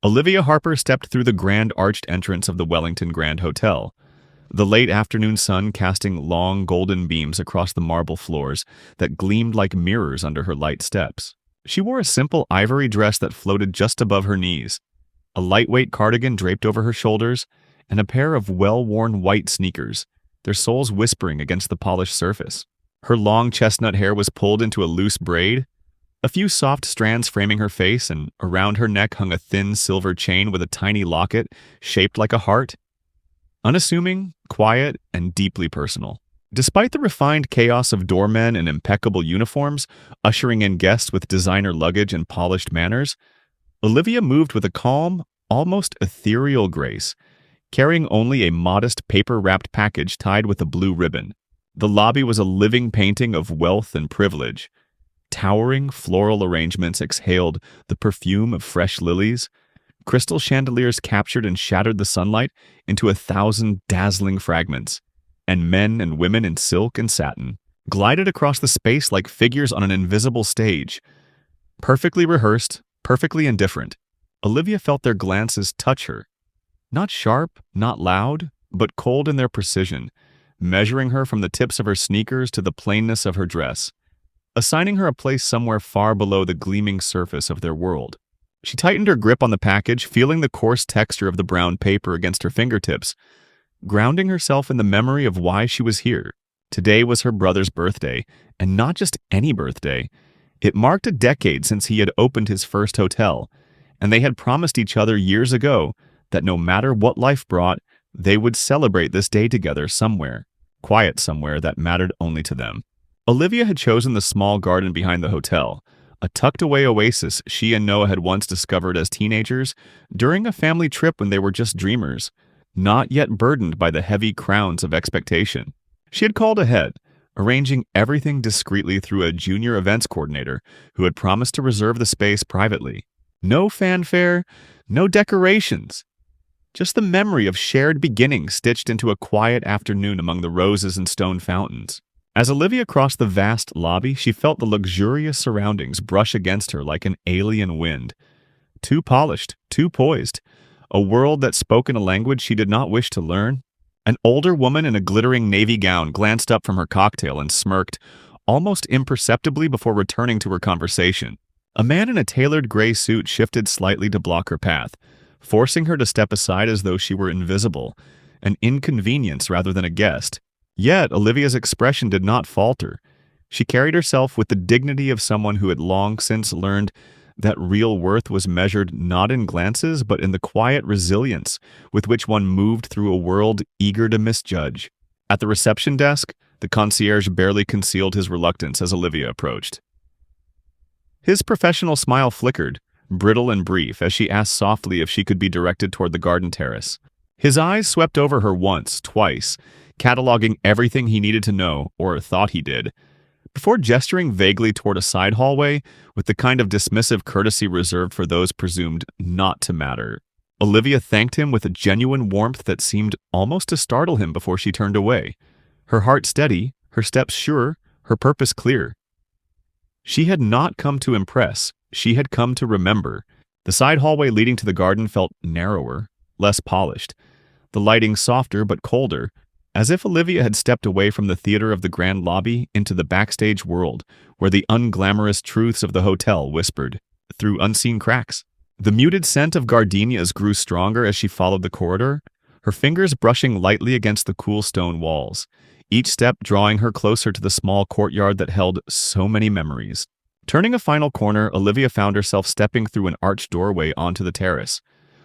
Olivia Harper stepped through the grand arched entrance of the Wellington Grand Hotel, the late afternoon sun casting long golden beams across the marble floors that gleamed like mirrors under her light steps. She wore a simple ivory dress that floated just above her knees, a lightweight cardigan draped over her shoulders, and a pair of well-worn white sneakers, their soles whispering against the polished surface. Her long chestnut hair was pulled into a loose braid, a few soft strands framing her face, and around her neck hung a thin silver chain with a tiny locket shaped like a heart. Unassuming, quiet, and deeply personal. Despite the refined chaos of doormen in impeccable uniforms, ushering in guests with designer luggage and polished manners, Olivia moved with a calm, almost ethereal grace, carrying only a modest paper-wrapped package tied with a blue ribbon. The lobby was a living painting of wealth and privilege. Towering floral arrangements exhaled the perfume of fresh lilies. Crystal chandeliers captured and shattered the sunlight into 1,000 dazzling fragments, and men and women in silk and satin glided across the space like figures on an invisible stage. Perfectly rehearsed, perfectly indifferent, Olivia felt their glances touch her. Not sharp, not loud, but cold in their precision, measuring her from the tips of her sneakers to the plainness of her dress, assigning her a place somewhere far below the gleaming surface of their world. She tightened her grip on the package, feeling the coarse texture of the brown paper against her fingertips, grounding herself in the memory of why she was here. Today was her brother's birthday, and not just any birthday. It marked a decade since he had opened his first hotel, and they had promised each other years ago that no matter what life brought, they would celebrate this day together somewhere, quiet somewhere that mattered only to them. Olivia had chosen the small garden behind the hotel, a tucked-away oasis she and Noah had once discovered as teenagers during a family trip when they were just dreamers, not yet burdened by the heavy crowns of expectation. She had called ahead, arranging everything discreetly through a junior events coordinator who had promised to reserve the space privately. No fanfare, no decorations. Just the memory of shared beginnings stitched into a quiet afternoon among the roses and stone fountains. As Olivia crossed the vast lobby, she felt the luxurious surroundings brush against her like an alien wind. Too polished, too poised. A world that spoke in a language she did not wish to learn. An older woman in a glittering navy gown glanced up from her cocktail and smirked, almost imperceptibly before returning to her conversation. A man in a tailored gray suit shifted slightly to block her path, forcing her to step aside as though she were invisible, an inconvenience rather than a guest. Yet Olivia's expression did not falter. She carried herself with the dignity of someone who had long since learned that real worth was measured not in glances but in the quiet resilience with which one moved through a world eager to misjudge. At the reception desk, the concierge barely concealed his reluctance as Olivia approached. His professional smile flickered, brittle and brief, as she asked softly if she could be directed toward the garden terrace. His eyes swept over her once, twice, cataloging everything he needed to know, or thought he did, before gesturing vaguely toward a side hallway with the kind of dismissive courtesy reserved for those presumed not to matter. Olivia thanked him with a genuine warmth that seemed almost to startle him before she turned away, her heart steady, her steps sure, her purpose clear. She had not come to impress, she had come to remember. The side hallway leading to the garden felt narrower, less polished, the lighting softer but colder, as if Olivia had stepped away from the theater of the grand lobby into the backstage world, where the unglamorous truths of the hotel whispered through unseen cracks. The muted scent of gardenias grew stronger as she followed the corridor, her fingers brushing lightly against the cool stone walls, each step drawing her closer to the small courtyard that held so many memories. Turning a final corner, Olivia found herself stepping through an arched doorway onto the terrace,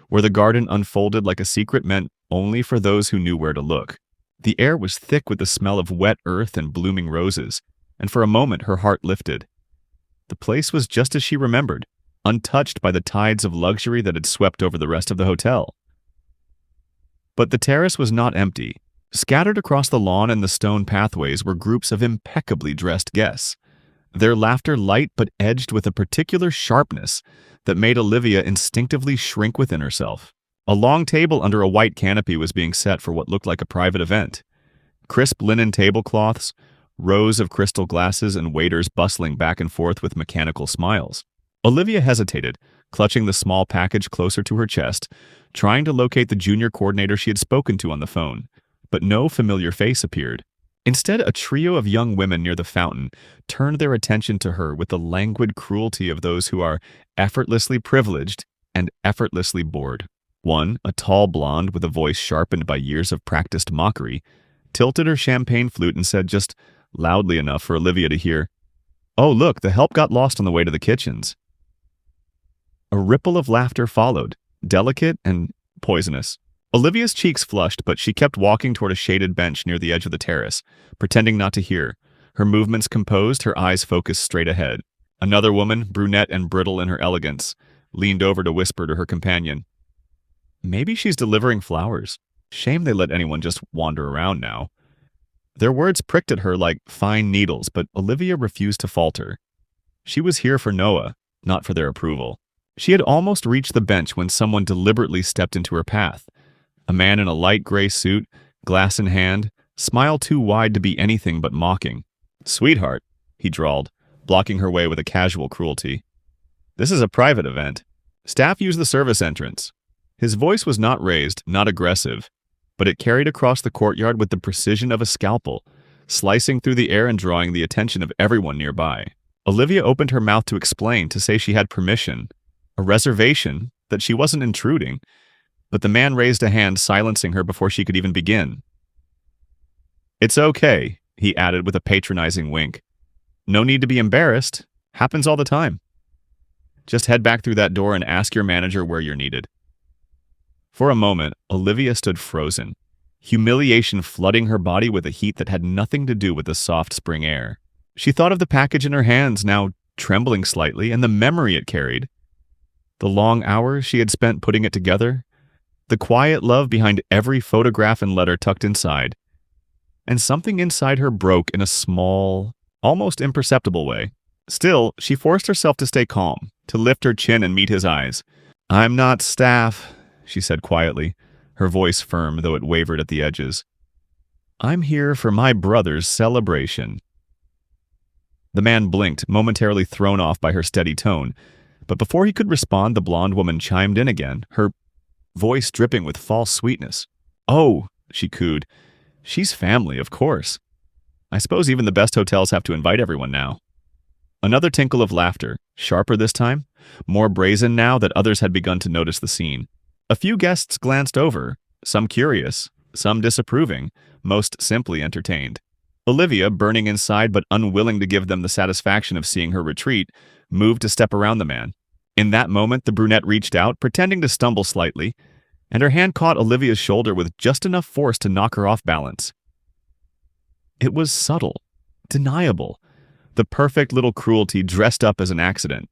where the garden unfolded like a secret meant only for those who knew where to look. The air was thick with the smell of wet earth and blooming roses, and for a moment her heart lifted. The place was just as she remembered, untouched by the tides of luxury that had swept over the rest of the hotel. But the terrace was not empty. Scattered across the lawn and the stone pathways were groups of impeccably dressed guests, their laughter light but edged with a particular sharpness that made Olivia instinctively shrink within herself. A long table under a white canopy was being set for what looked like a private event. Crisp linen tablecloths, rows of crystal glasses, and waiters bustling back and forth with mechanical smiles. Olivia hesitated, clutching the small package closer to her chest, trying to locate the junior coordinator she had spoken to on the phone. But no familiar face appeared. Instead, a trio of young women near the fountain turned their attention to her with the languid cruelty of those who are effortlessly privileged and effortlessly bored. One, a tall blonde with a voice sharpened by years of practiced mockery, tilted her champagne flute and said just loudly enough for Olivia to hear, "Oh, look, the help got lost on the way to the kitchens." A ripple of laughter followed, delicate and poisonous. Olivia's cheeks flushed, but she kept walking toward a shaded bench near the edge of the terrace, pretending not to hear. Her movements composed, her eyes focused straight ahead. Another woman, brunette and brittle in her elegance, leaned over to whisper to her companion, "Maybe she's delivering flowers. Shame they let anyone just wander around now." Their words pricked at her like fine needles, but Olivia refused to falter. She was here for Noah, not for their approval. She had almost reached the bench when someone deliberately stepped into her path. A man in a light gray suit, glass in hand, smile too wide to be anything but mocking. "Sweetheart," he drawled, blocking her way with a casual cruelty. "This is a private event. Staff use the service entrance." His voice was not raised, not aggressive, but it carried across the courtyard with the precision of a scalpel, slicing through the air and drawing the attention of everyone nearby. Olivia opened her mouth to explain, to say she had permission, a reservation, that she wasn't intruding, but the man raised a hand, silencing her before she could even begin. "It's okay," he added with a patronizing wink. "No need to be embarrassed. Happens all the time. Just head back through that door and ask your manager where you're needed." For a moment, Olivia stood frozen, humiliation flooding her body with a heat that had nothing to do with the soft spring air. She thought of the package in her hands, now trembling slightly, and the memory it carried. The long hours she had spent putting it together, the quiet love behind every photograph and letter tucked inside. And something inside her broke in a small, almost imperceptible way. Still, she forced herself to stay calm, to lift her chin and meet his eyes. "I'm not staff," she said quietly, her voice firm though it wavered at the edges. "I'm here for my brother's celebration." The man blinked, momentarily thrown off by her steady tone, but before he could respond, the blonde woman chimed in again, her voice dripping with false sweetness. "Oh," she cooed, "she's family, of course. I suppose even the best hotels have to invite everyone now." Another tinkle of laughter, sharper this time, more brazen now that others had begun to notice the scene. A few guests glanced over, some curious, some disapproving, most simply entertained. Olivia, burning inside but unwilling to give them the satisfaction of seeing her retreat, moved to step around the man. In that moment, the brunette reached out, pretending to stumble slightly, and her hand caught Olivia's shoulder with just enough force to knock her off balance. It was subtle, deniable, the perfect little cruelty dressed up as an accident.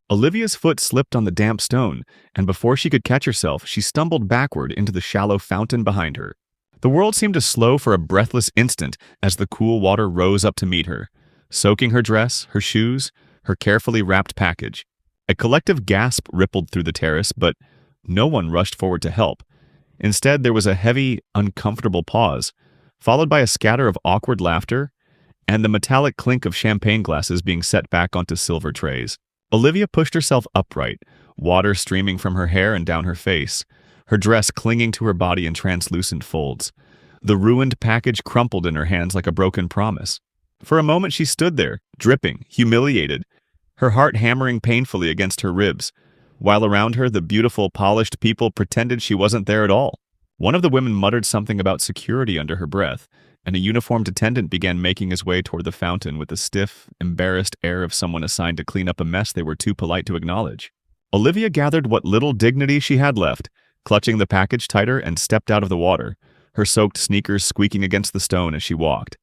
Olivia's foot slipped on the damp stone, and before she could catch herself, she stumbled backward into the shallow fountain behind her. The world seemed to slow for a breathless instant as the cool water rose up to meet her, soaking her dress, her shoes, her carefully wrapped package. A collective gasp rippled through the terrace, but no one rushed forward to help. Instead, there was a heavy, uncomfortable pause, followed by a scatter of awkward laughter and the metallic clink of champagne glasses being set back onto silver trays. Olivia pushed herself upright, water streaming from her hair and down her face, her dress clinging to her body in translucent folds. The ruined package crumpled in her hands like a broken promise. For a moment she stood there, dripping, humiliated, her heart hammering painfully against her ribs, while around her the beautiful, polished people pretended she wasn't there at all. One of the women muttered something about security under her breath, and a uniformed attendant began making his way toward the fountain with the stiff, embarrassed air of someone assigned to clean up a mess they were too polite to acknowledge. Olivia gathered what little dignity she had left, clutching the package tighter, and stepped out of the water, her soaked sneakers squeaking against the stone as she walked.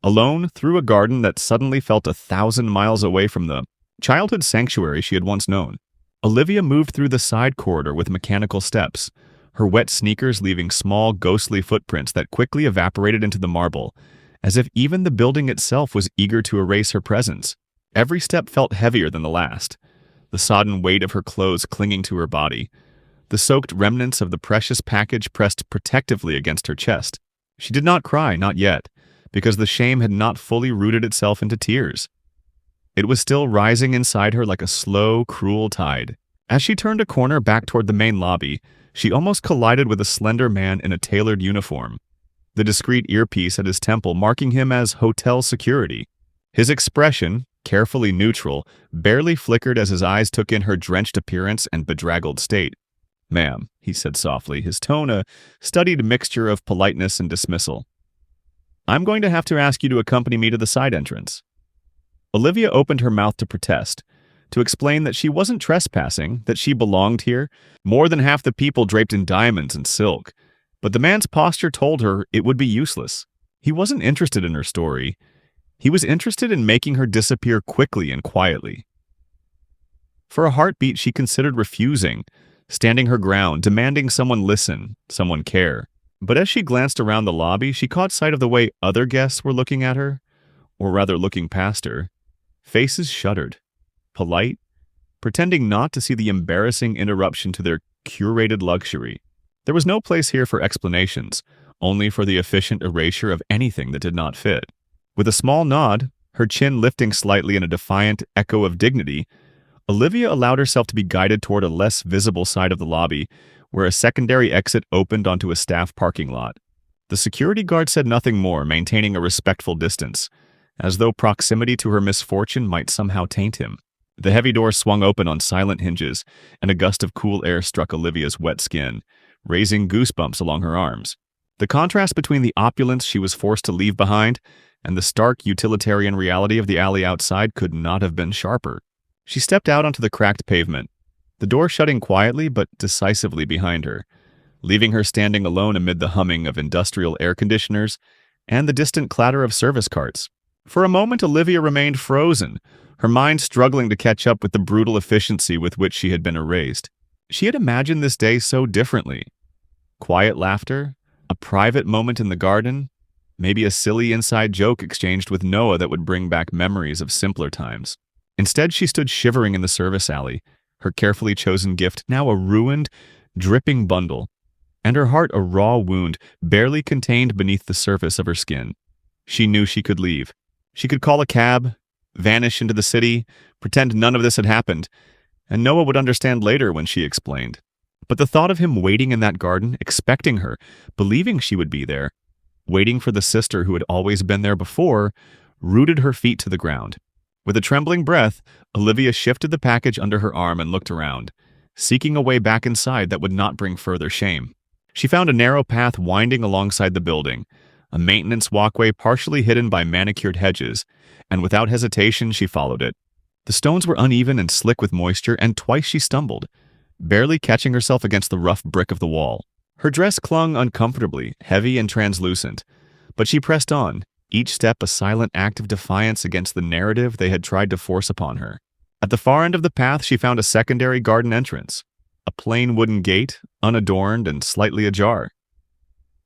Alone, through a garden that suddenly felt 1,000 miles away from the childhood sanctuary she had once known, Olivia moved through the side corridor with mechanical steps, her wet sneakers leaving small, ghostly footprints that quickly evaporated into the marble, as if even the building itself was eager to erase her presence. Every step felt heavier than the last, the sodden weight of her clothes clinging to her body, the soaked remnants of the precious package pressed protectively against her chest. She did not cry, not yet, because the shame had not fully rooted itself into tears. It was still rising inside her like a slow, cruel tide, As she turned a corner back toward the main lobby, she almost collided with a slender man in a tailored uniform, the discreet earpiece at his temple marking him as hotel security. His expression, carefully neutral, barely flickered as his eyes took in her drenched appearance and bedraggled state. "Ma'am," he said softly, his tone a studied mixture of politeness and dismissal. "I'm going to have to ask you to accompany me to the side entrance." Olivia opened her mouth to protest, to explain that she wasn't trespassing, that she belonged here, more than half the people draped in diamonds and silk. But the man's posture told her it would be useless. He wasn't interested in her story. He was interested in making her disappear quickly and quietly. For a heartbeat, she considered refusing, standing her ground, demanding someone listen, someone care. But as she glanced around the lobby, she caught sight of the way other guests were looking at her, or rather looking past her. Faces shuddered, polite, pretending not to see the embarrassing interruption to their curated luxury. There was no place here for explanations, only for the efficient erasure of anything that did not fit. With a small nod, her chin lifting slightly in a defiant echo of dignity, Olivia allowed herself to be guided toward a less visible side of the lobby, where a secondary exit opened onto a staff parking lot. The security guard said nothing more, maintaining a respectful distance, as though proximity to her misfortune might somehow taint him. The heavy door swung open on silent hinges, and a gust of cool air struck Olivia's wet skin, raising goosebumps along her arms. The contrast between the opulence she was forced to leave behind and the stark utilitarian reality of the alley outside could not have been sharper. She stepped out onto the cracked pavement, the door shutting quietly but decisively behind her, leaving her standing alone amid the humming of industrial air conditioners and the distant clatter of service carts. For a moment, Olivia remained frozen, her mind struggling to catch up with the brutal efficiency with which she had been erased. She had imagined this day so differently. Quiet laughter, a private moment in the garden, maybe a silly inside joke exchanged with Noah that would bring back memories of simpler times. Instead, she stood shivering in the service alley, her carefully chosen gift now a ruined, dripping bundle, and her heart a raw wound barely contained beneath the surface of her skin. She knew she could leave. She could call a cab, vanish into the city, pretend none of this had happened, and Noah would understand later when she explained. But the thought of him waiting in that garden, expecting her, believing she would be there, waiting for the sister who had always been there before, rooted her feet to the ground. With a trembling breath, Olivia shifted the package under her arm and looked around, seeking a way back inside that would not bring further shame. She found a narrow path winding alongside the building, a maintenance walkway partially hidden by manicured hedges, and without hesitation she followed it. The stones were uneven and slick with moisture, and twice she stumbled, barely catching herself against the rough brick of the wall. Her dress clung uncomfortably, heavy and translucent, but she pressed on, each step a silent act of defiance against the narrative they had tried to force upon her. At the far end of the path she found a secondary garden entrance, a plain wooden gate, unadorned and slightly ajar.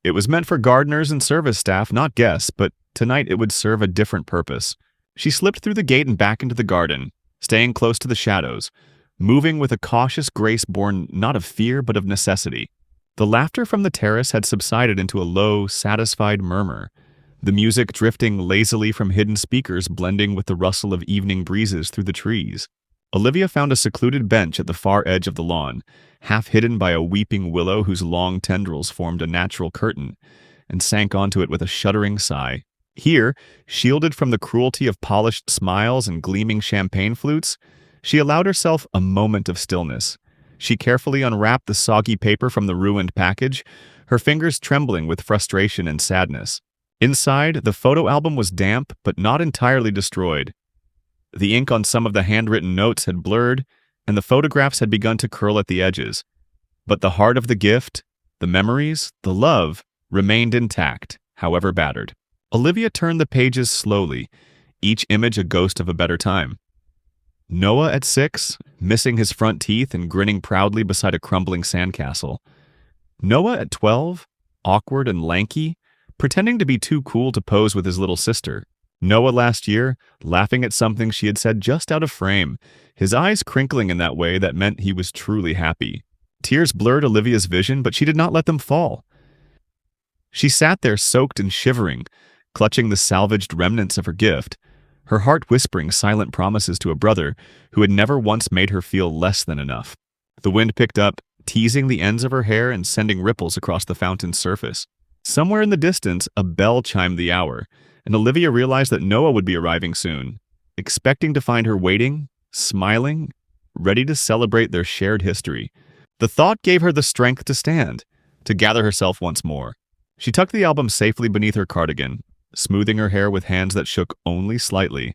It was meant for gardeners and service staff, not guests, but tonight it would serve a different purpose. She slipped through the gate and back into the garden, staying close to the shadows, moving with a cautious grace born not of fear but of necessity. The laughter from the terrace had subsided into a low, satisfied murmur, the music drifting lazily from hidden speakers blending with the rustle of evening breezes through the trees. Olivia found a secluded bench at the far edge of the lawn, half hidden by a weeping willow whose long tendrils formed a natural curtain, and sank onto it with a shuddering sigh. Here, shielded from the cruelty of polished smiles and gleaming champagne flutes, she allowed herself a moment of stillness. She carefully unwrapped the soggy paper from the ruined package, her fingers trembling with frustration and sadness. Inside, the photo album was damp but not entirely destroyed. The ink on some of the handwritten notes had blurred, and the photographs had begun to curl at the edges. But the heart of the gift, the memories, the love, remained intact, however battered. Olivia turned the pages slowly, each image a ghost of a better time. Noah at 6, missing his front teeth and grinning proudly beside a crumbling sandcastle. Noah at 12, awkward and lanky, pretending to be too cool to pose with his little sister. Noah last year, laughing at something she had said just out of frame, his eyes crinkling in that way that meant he was truly happy. Tears blurred Olivia's vision, but she did not let them fall. She sat there soaked and shivering, clutching the salvaged remnants of her gift, her heart whispering silent promises to a brother who had never once made her feel less than enough. The wind picked up, teasing the ends of her hair and sending ripples across the fountain's surface. Somewhere in the distance, a bell chimed the hour, and Olivia realized that Noah would be arriving soon, expecting to find her waiting, smiling, ready to celebrate their shared history. The thought gave her the strength to stand, to gather herself once more. She tucked the album safely beneath her cardigan, smoothing her hair with hands that shook only slightly,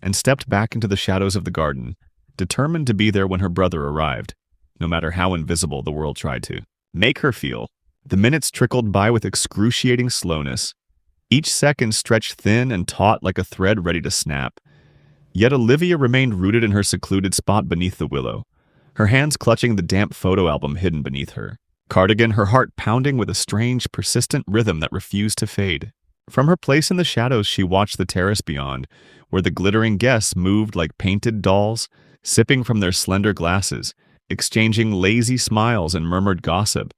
and stepped back into the shadows of the garden, determined to be there when her brother arrived, no matter how invisible the world tried to make her feel. The minutes trickled by with excruciating slowness, each second stretched thin and taut like a thread ready to snap. Yet Olivia remained rooted in her secluded spot beneath the willow, her hands clutching the damp photo album hidden beneath her cardigan, her heart pounding with a strange, persistent rhythm that refused to fade. From her place in the shadows, she watched the terrace beyond, where the glittering guests moved like painted dolls, sipping from their slender glasses, exchanging lazy smiles and murmured gossip.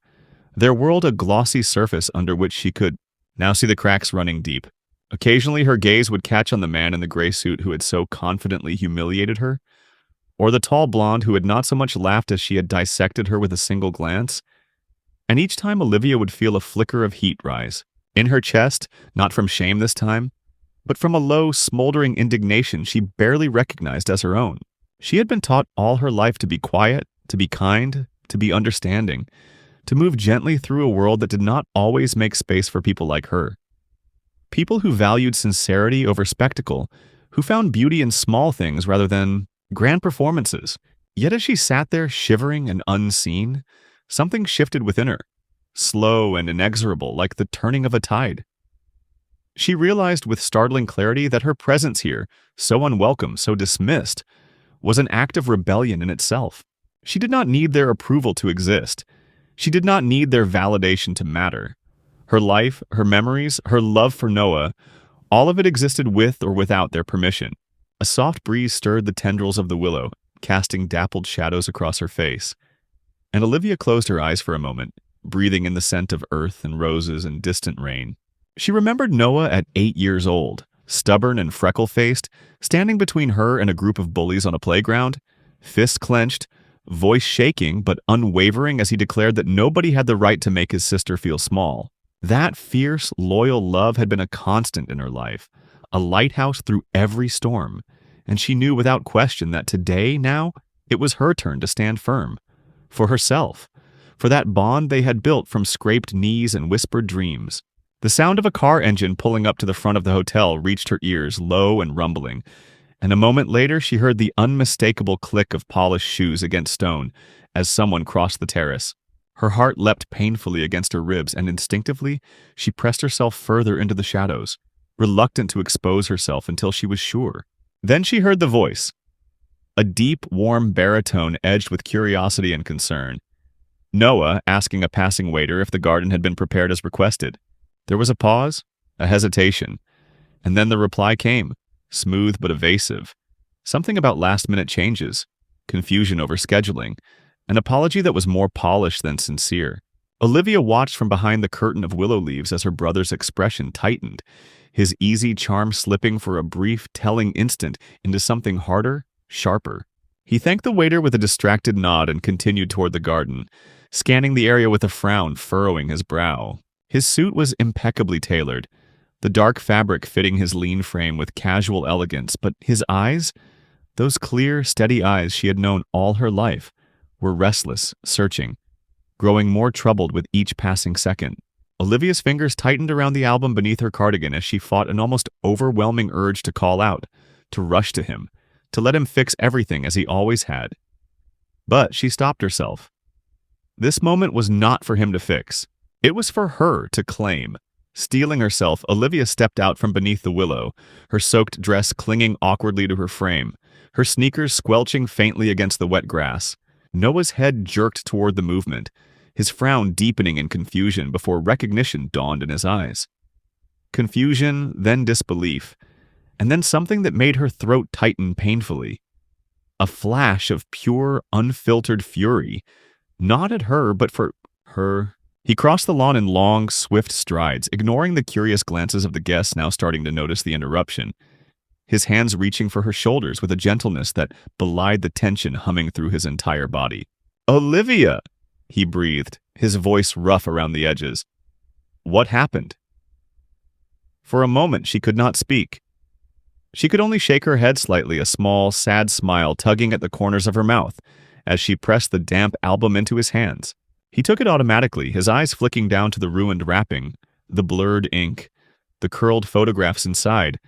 Their world a glossy surface under which she could now see the cracks running deep. Occasionally her gaze would catch on the man in the gray suit who had so confidently humiliated her, or the tall blonde who had not so much laughed as she had dissected her with a single glance. And each time Olivia would feel a flicker of heat rise, in her chest, not from shame this time, but from a low, smoldering indignation she barely recognized as her own. She had been taught all her life to be quiet, to be kind, to be understanding, to move gently through a world that did not always make space for people like her. People who valued sincerity over spectacle, who found beauty in small things rather than grand performances. Yet as she sat there shivering and unseen, something shifted within her, slow and inexorable like the turning of a tide. She realized with startling clarity that her presence here, so unwelcome, so dismissed, was an act of rebellion in itself. She did not need their approval to exist. She did not need their validation to matter. Her life, her memories, her love for Noah, all of it existed with or without their permission. A soft breeze stirred the tendrils of the willow, casting dappled shadows across her face. And Olivia closed her eyes for a moment, breathing in the scent of earth and roses and distant rain. She remembered Noah at 8 years old, stubborn and freckle-faced, standing between her and a group of bullies on a playground, fists clenched, voice shaking but unwavering as he declared that nobody had the right to make his sister feel small. That fierce, loyal love had been a constant in her life, a lighthouse through every storm, and she knew without question that today, now, it was her turn to stand firm. For herself, for that bond they had built from scraped knees and whispered dreams. The sound of a car engine pulling up to the front of the hotel reached her ears, low and rumbling, and a moment later she heard the unmistakable click of polished shoes against stone as someone crossed the terrace. Her heart leapt painfully against her ribs, and instinctively she pressed herself further into the shadows, reluctant to expose herself until she was sure. Then she heard the voice, a deep, warm baritone edged with curiosity and concern. Noah asking a passing waiter if the garden had been prepared as requested. There was a pause, a hesitation, and then the reply came, smooth but evasive. Something about last-minute changes, confusion over scheduling, an apology that was more polished than sincere. Olivia watched from behind the curtain of willow leaves as her brother's expression tightened, his easy charm slipping for a brief, telling instant into something harder, sharper. He thanked the waiter with a distracted nod and continued toward the garden, scanning the area with a frown furrowing his brow. His suit was impeccably tailored, the dark fabric fitting his lean frame with casual elegance, but his eyes, those clear, steady eyes she had known all her life, were restless, searching, growing more troubled with each passing second. Olivia's fingers tightened around the album beneath her cardigan as she fought an almost overwhelming urge to call out, to rush to him, to let him fix everything as he always had. But she stopped herself. This moment was not for him to fix. It was for her to claim. Steeling herself, Olivia stepped out from beneath the willow, her soaked dress clinging awkwardly to her frame, her sneakers squelching faintly against the wet grass. Noah's head jerked toward the movement, his frown deepening in confusion before recognition dawned in his eyes. Confusion, then disbelief, and then something that made her throat tighten painfully. A flash of pure, unfiltered fury, not at her, but for her. He crossed the lawn in long, swift strides, ignoring the curious glances of the guests now starting to notice the interruption, his hands reaching for her shoulders with a gentleness that belied the tension humming through his entire body. Olivia! He breathed, his voice rough around the edges. What happened? For a moment, she could not speak. She could only shake her head slightly, a small, sad smile tugging at the corners of her mouth, as she pressed the damp album into his hands. He took it automatically, his eyes flicking down to the ruined wrapping, the blurred ink, the curled photographs inside,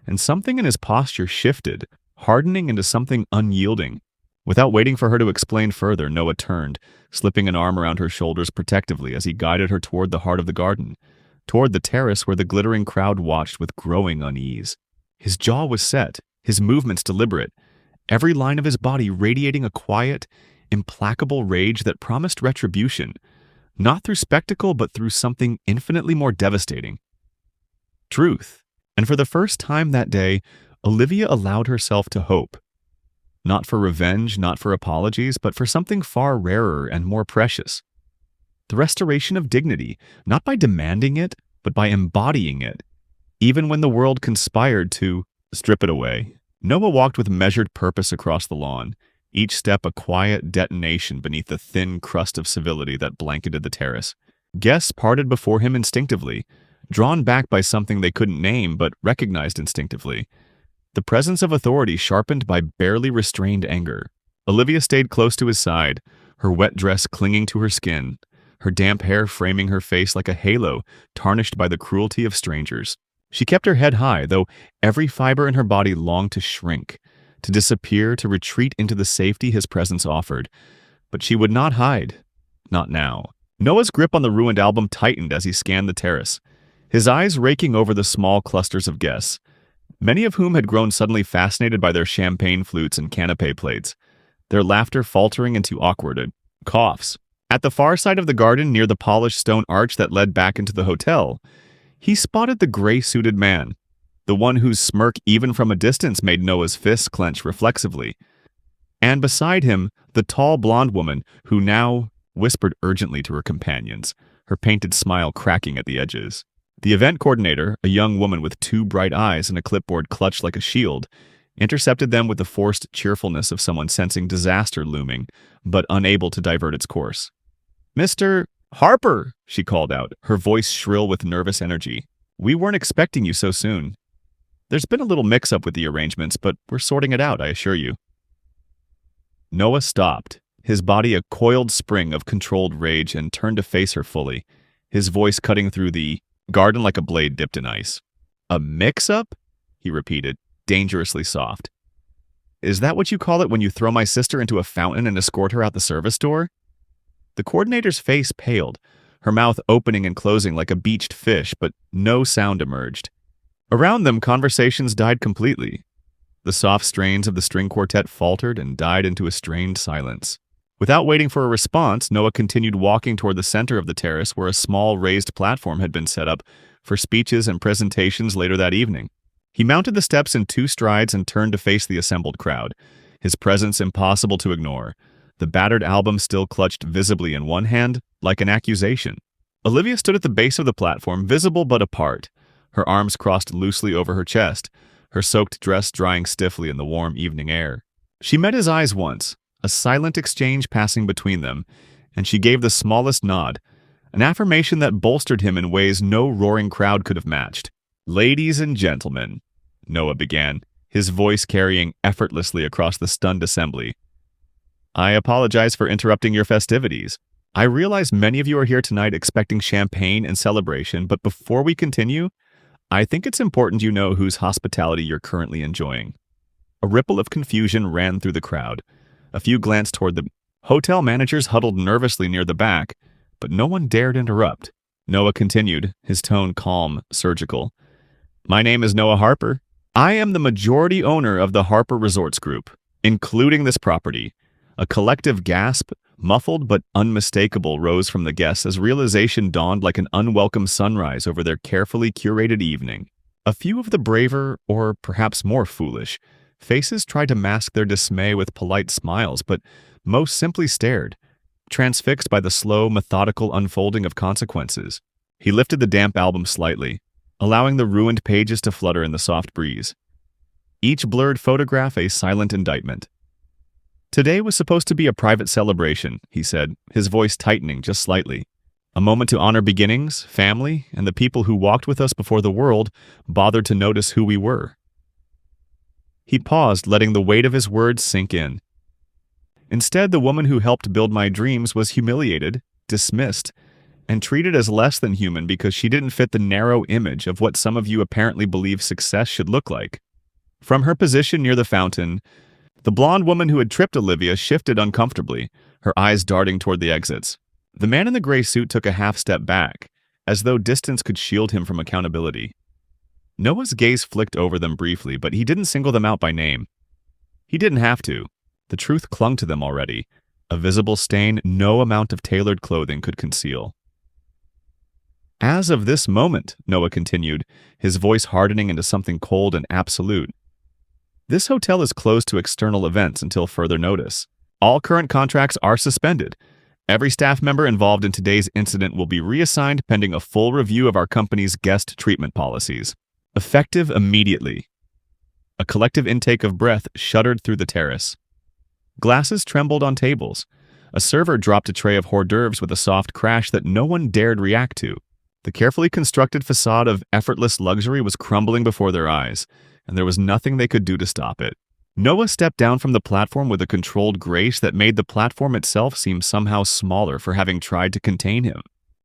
and something in his posture shifted, hardening into something unyielding. Without waiting for her to explain further, Noah turned, slipping an arm around her shoulders protectively as he guided her toward the heart of the garden, toward the terrace where the glittering crowd watched with growing unease. His jaw was set, his movements deliberate, every line of his body radiating a quiet, implacable rage that promised retribution, not through spectacle but through something infinitely more devastating. Truth. And for the first time that day, Olivia allowed herself to hope. Not for revenge, not for apologies, but for something far rarer and more precious. The restoration of dignity, not by demanding it, but by embodying it. Even when the world conspired to strip it away, Noah walked with measured purpose across the lawn, each step a quiet detonation beneath the thin crust of civility that blanketed the terrace. Guests parted before him instinctively, drawn back by something they couldn't name but recognized instinctively. The presence of authority sharpened by barely restrained anger. Olivia stayed close to his side, her wet dress clinging to her skin, her damp hair framing her face like a halo tarnished by the cruelty of strangers. She kept her head high, though every fiber in her body longed to shrink, to disappear, to retreat into the safety his presence offered. But she would not hide. Not now. Noah's grip on the ruined album tightened as he scanned the terrace, his eyes raking over the small clusters of guests, many of whom had grown suddenly fascinated by their champagne flutes and canapé plates, their laughter faltering into awkward coughs. At the far side of the garden, near the polished stone arch that led back into the hotel, he spotted the gray-suited man, the one whose smirk even from a distance made Noah's fists clench reflexively. And beside him, the tall blonde woman who now whispered urgently to her companions, her painted smile cracking at the edges. The event coordinator, a young woman with two bright eyes and a clipboard clutched like a shield, intercepted them with the forced cheerfulness of someone sensing disaster looming, but unable to divert its course. "Mr. Harper," she called out, her voice shrill with nervous energy. "We weren't expecting you so soon. There's been a little mix-up with the arrangements, but we're sorting it out, I assure you." Noah stopped, his body a coiled spring of controlled rage, and turned to face her fully, his voice cutting through the garden like a blade dipped in ice. "A mix-up?" he repeated, dangerously soft. "Is that what you call it when you throw my sister into a fountain and escort her out the service door?" The coordinator's face paled, her mouth opening and closing like a beached fish, but no sound emerged. Around them, conversations died completely. The soft strains of the string quartet faltered and died into a strained silence. Without waiting for a response, Noah continued walking toward the center of the terrace where a small raised platform had been set up for speeches and presentations later that evening. He mounted the steps in 2 strides and turned to face the assembled crowd, his presence impossible to ignore, the battered album still clutched visibly in one hand, like an accusation. Olivia stood at the base of the platform, visible but apart, her arms crossed loosely over her chest, her soaked dress drying stiffly in the warm evening air. She met his eyes once, a silent exchange passing between them, and she gave the smallest nod, an affirmation that bolstered him in ways no roaring crowd could have matched. "Ladies and gentlemen," Noah began, his voice carrying effortlessly across the stunned assembly, "I apologize for interrupting your festivities. I realize many of you are here tonight expecting champagne and celebration, but before we continue, I think it's important you know whose hospitality you're currently enjoying." A ripple of confusion ran through the crowd. A few glanced toward the hotel managers huddled nervously near the back, but no one dared interrupt. Noah continued, his tone calm, surgical. "My name is Noah Harper. I am the majority owner of the Harper Resorts Group, including this property." A collective gasp, muffled but unmistakable, rose from the guests as realization dawned like an unwelcome sunrise over their carefully curated evening. A few of the braver, or perhaps more foolish, faces tried to mask their dismay with polite smiles, but most simply stared, transfixed by the slow, methodical unfolding of consequences. He lifted the damp album slightly, allowing the ruined pages to flutter in the soft breeze. Each blurred photograph a silent indictment. Today was supposed to be a private celebration, he said, his voice tightening just slightly. A moment to honor beginnings, family, and the people who walked with us before the world bothered to notice who we were. He paused, letting the weight of his words sink in. Instead, the woman who helped build my dreams was humiliated, dismissed, and treated as less than human because she didn't fit the narrow image of what some of you apparently believe success should look like. From her position near the fountain, the blonde woman who had tripped Olivia shifted uncomfortably, her eyes darting toward the exits. The man in the gray suit took a half step back, as though distance could shield him from accountability. Noah's gaze flicked over them briefly, but he didn't single them out by name. He didn't have to. The truth clung to them already, a visible stain no amount of tailored clothing could conceal. As of this moment, Noah continued, his voice hardening into something cold and absolute, this hotel is closed to external events until further notice. All current contracts are suspended. Every staff member involved in today's incident will be reassigned pending a full review of our company's guest treatment policies. Effective immediately. A collective intake of breath shuddered through the terrace. Glasses trembled on tables. A server dropped a tray of hors d'oeuvres with a soft crash that no one dared react to. The carefully constructed facade of effortless luxury was crumbling before their eyes, and there was nothing they could do to stop it. Noah stepped down from the platform with a controlled grace that made the platform itself seem somehow smaller for having tried to contain him.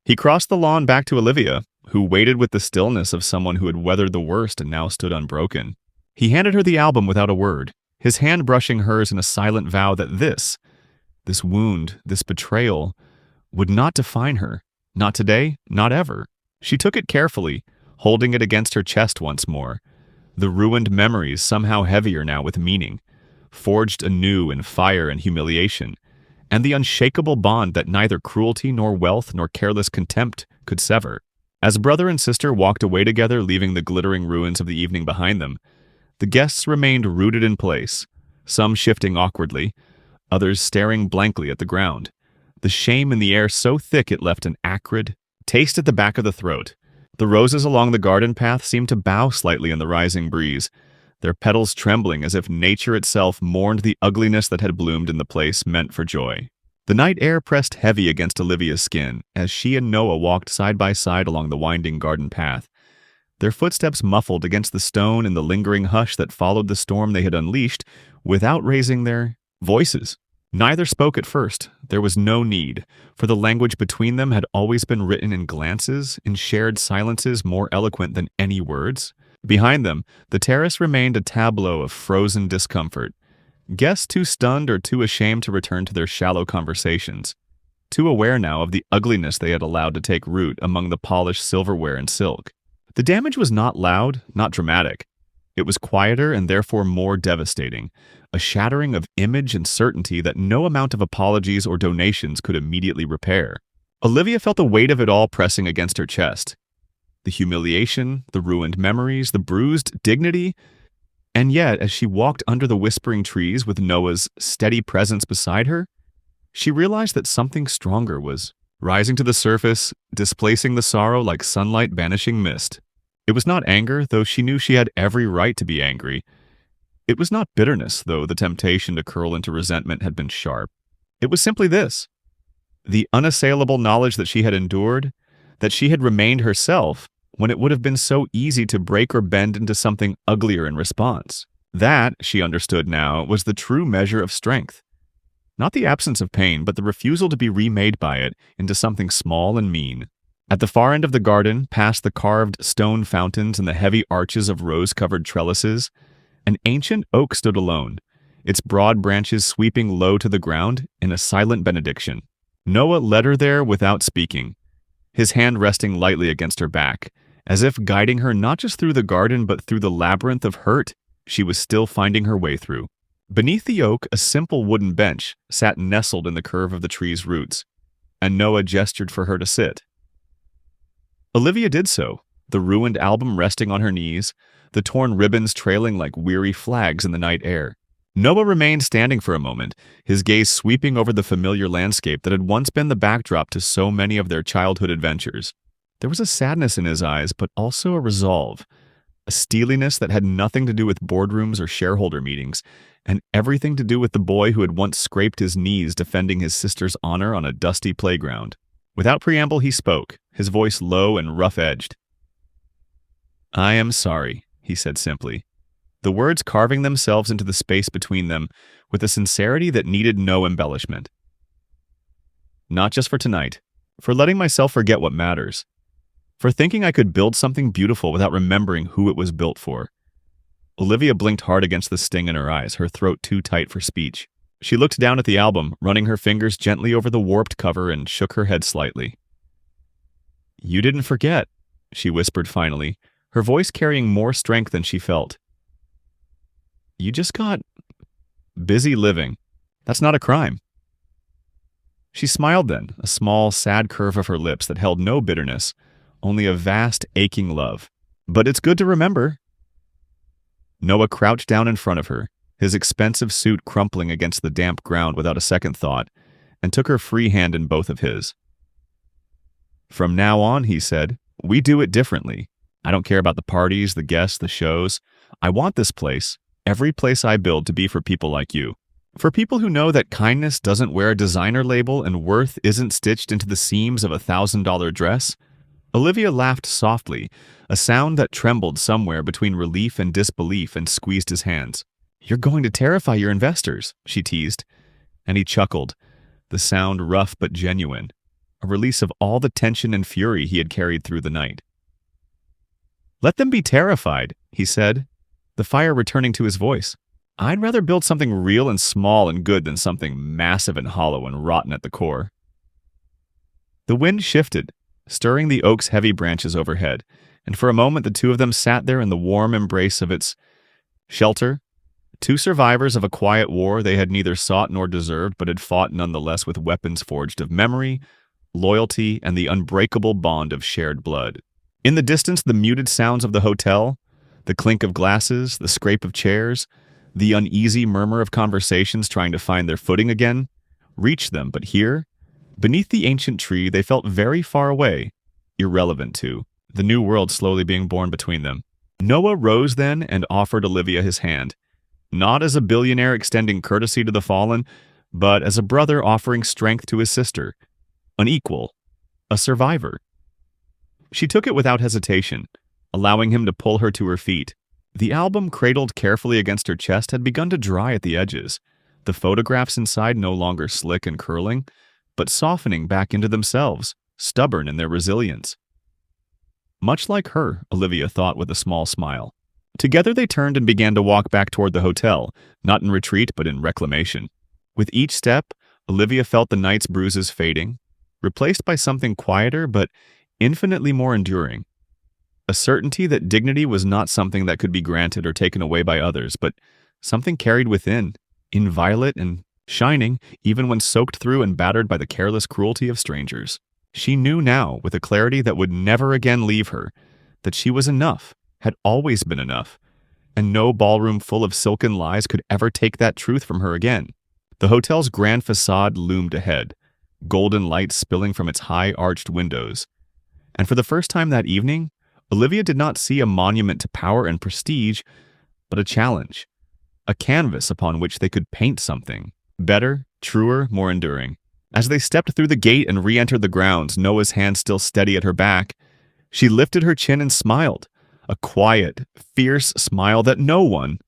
He crossed the lawn back to Olivia, who waited with the stillness of someone who had weathered the worst and now stood unbroken. He handed her the album without a word, his hand brushing hers in a silent vow that this wound, this betrayal, would not define her. Not today, not ever. She took it carefully, holding it against her chest once more. The ruined memories, somehow heavier now with meaning, forged anew in fire and humiliation, and the unshakable bond that neither cruelty nor wealth nor careless contempt could sever. As brother and sister walked away together, leaving the glittering ruins of the evening behind them, the guests remained rooted in place, some shifting awkwardly, others staring blankly at the ground. The shame in the air so thick it left an acrid taste at the back of the throat. The roses along the garden path seemed to bow slightly in the rising breeze, their petals trembling as if nature itself mourned the ugliness that had bloomed in the place meant for joy. The night air pressed heavy against Olivia's skin as she and Noah walked side by side along the winding garden path, their footsteps muffled against the stone in the lingering hush that followed the storm they had unleashed without raising their voices. Neither spoke at first. There was no need, for the language between them had always been written in glances, in shared silences more eloquent than any words. Behind them, the terrace remained a tableau of frozen discomfort. Guests too stunned or too ashamed to return to their shallow conversations, too aware now of the ugliness they had allowed to take root among the polished silverware and silk. The damage was not loud, not dramatic. It was quieter and therefore more devastating, a shattering of image and certainty that no amount of apologies or donations could immediately repair. Olivia felt the weight of it all pressing against her chest. The humiliation, the ruined memories, the bruised dignity. And yet, as she walked under the whispering trees with Noah's steady presence beside her, she realized that something stronger was rising to the surface, displacing the sorrow like sunlight banishing mist. It was not anger, though she knew she had every right to be angry. It was not bitterness, though the temptation to curl into resentment had been sharp. It was simply this: the unassailable knowledge that she had endured, that she had remained herself when it would have been so easy to break or bend into something uglier in response. That, she understood now, was the true measure of strength. Not the absence of pain, but the refusal to be remade by it into something small and mean. At the far end of the garden, past the carved stone fountains and the heavy arches of rose-covered trellises, an ancient oak stood alone, its broad branches sweeping low to the ground in a silent benediction. Noah led her there without speaking, his hand resting lightly against her back, as if guiding her not just through the garden but through the labyrinth of hurt she was still finding her way through. Beneath the oak, a simple wooden bench sat nestled in the curve of the tree's roots, and Noah gestured for her to sit. Olivia did so, the ruined album resting on her knees, the torn ribbons trailing like weary flags in the night air. Noah remained standing for a moment, his gaze sweeping over the familiar landscape that had once been the backdrop to so many of their childhood adventures. There was a sadness in his eyes, but also a resolve, a steeliness that had nothing to do with boardrooms or shareholder meetings, and everything to do with the boy who had once scraped his knees defending his sister's honor on a dusty playground. Without preamble, he spoke, his voice low and rough-edged. "I am sorry," he said simply, the words carving themselves into the space between them with a sincerity that needed no embellishment. "Not just for tonight, for letting myself forget what matters, for thinking I could build something beautiful without remembering who it was built for." Olivia blinked hard against the sting in her eyes, her throat too tight for speech. She looked down at the album, running her fingers gently over the warped cover, and shook her head slightly. "You didn't forget," she whispered finally, her voice carrying more strength than she felt. "You just got busy living. That's not a crime." She smiled then, a small, sad curve of her lips that held no bitterness, only a vast, aching love. "But it's good to remember." Noah crouched down in front of her, his expensive suit crumpling against the damp ground without a second thought, and took her free hand in both of his. "From now on," he said, "we do it differently. I don't care about the parties, the guests, the shows. I want this place, every place I build, to be for people like you. For people who know that kindness doesn't wear a designer label and worth isn't stitched into the seams of a $1,000 dress." Olivia laughed softly, a sound that trembled somewhere between relief and disbelief, and squeezed his hands. "You're going to terrify your investors," she teased, and he chuckled, the sound rough but genuine, a release of all the tension and fury he had carried through the night. "Let them be terrified," he said, the fire returning to his voice. "I'd rather build something real and small and good than something massive and hollow and rotten at the core." The wind shifted, stirring the oak's heavy branches overhead, and for a moment the two of them sat there in the warm embrace of its shelter, two survivors of a quiet war they had neither sought nor deserved, but had fought nonetheless with weapons forged of memory, loyalty, and the unbreakable bond of shared blood. In the distance, the muted sounds of the hotel, the clink of glasses, the scrape of chairs, the uneasy murmur of conversations trying to find their footing again, reached them, but here, beneath the ancient tree, they felt very far away, irrelevant to the new world slowly being born between them. Noah rose then and offered Olivia his hand, not as a billionaire extending courtesy to the fallen, but as a brother offering strength to his sister, an equal, a survivor. She took it without hesitation, allowing him to pull her to her feet. The album, cradled carefully against her chest, had begun to dry at the edges, the photographs inside no longer slick and curling, but softening back into themselves, stubborn in their resilience. Much like her, Olivia thought with a small smile. Together they turned and began to walk back toward the hotel, not in retreat but in reclamation. With each step, Olivia felt the night's bruises fading, replaced by something quieter but infinitely more enduring. A certainty that dignity was not something that could be granted or taken away by others, but something carried within, inviolate and shining, even when soaked through and battered by the careless cruelty of strangers. She knew now, with a clarity that would never again leave her, that she was enough, had always been enough, and no ballroom full of silken lies could ever take that truth from her again. The hotel's grand facade loomed ahead, golden light spilling from its high arched windows. And for the first time that evening, Olivia did not see a monument to power and prestige, but a challenge, a canvas upon which they could paint something, better, truer, more enduring. As they stepped through the gate and re-entered the grounds, Noah's hand still steady at her back, she lifted her chin and smiled, a quiet, fierce smile that no one,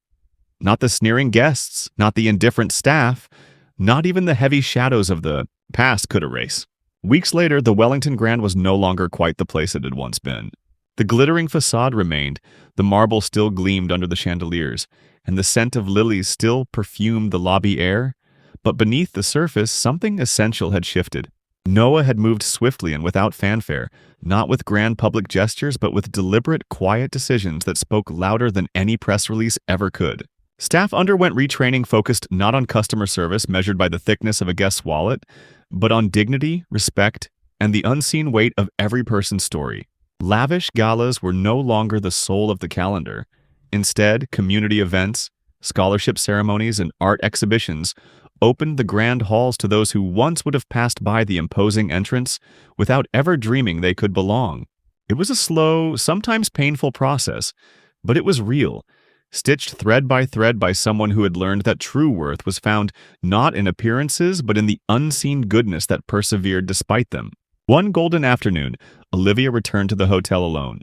not the sneering guests, not the indifferent staff, not even the heavy shadows of the past could erase. Weeks later, the Wellington Grand was no longer quite the place it had once been. The glittering facade remained, the marble still gleamed under the chandeliers, and the scent of lilies still perfumed the lobby air, but beneath the surface, something essential had shifted. Noah had moved swiftly and without fanfare, not with grand public gestures, but with deliberate, quiet decisions that spoke louder than any press release ever could. Staff underwent retraining focused not on customer service measured by the thickness of a guest's wallet, but on dignity, respect, and the unseen weight of every person's story. Lavish galas were no longer the soul of the calendar. Instead, community events, scholarship ceremonies, and art exhibitions opened the grand halls to those who once would have passed by the imposing entrance without ever dreaming they could belong. It was a slow, sometimes painful process, But it was real, stitched thread by someone who had learned that true worth was found not in appearances, but in the unseen goodness that persevered despite them. One golden afternoon, Olivia returned to the hotel alone.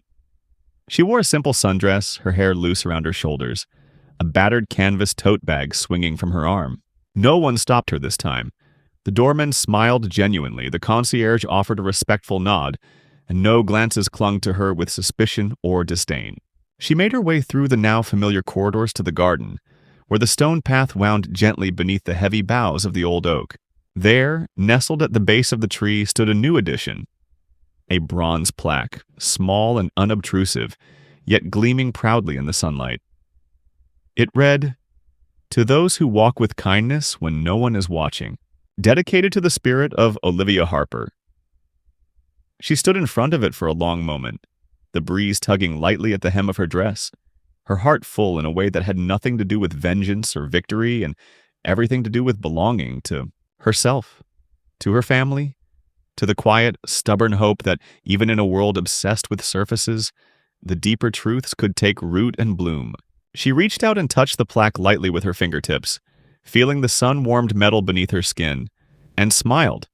She wore a simple sundress, her hair loose around her shoulders, a battered canvas tote bag swinging from her arm. No one stopped her this time. The doorman smiled genuinely, the concierge offered a respectful nod, and no glances clung to her with suspicion or disdain. She made her way through the now familiar corridors to the garden, where the stone path wound gently beneath the heavy boughs of the old oak. There, nestled at the base of the tree, stood a new addition. A bronze plaque, small and unobtrusive, yet gleaming proudly in the sunlight. It read, "To those who walk with kindness when no one is watching," dedicated to the spirit of Olivia Harper. She stood in front of it for a long moment, the breeze tugging lightly at the hem of her dress, her heart full in a way that had nothing to do with vengeance or victory and everything to do with belonging to herself, to her family, to the quiet, stubborn hope that even in a world obsessed with surfaces, the deeper truths could take root and bloom. She reached out and touched the plaque lightly with her fingertips, feeling the sun-warmed metal beneath her skin, and smiled.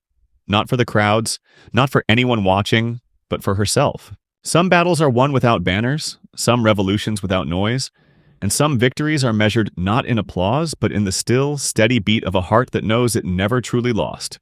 Not for the crowds, not for anyone watching, but for herself. Some battles are won without banners, some revolutions without noise, and some victories are measured not in applause, but in the still, steady beat of a heart that knows it never truly lost.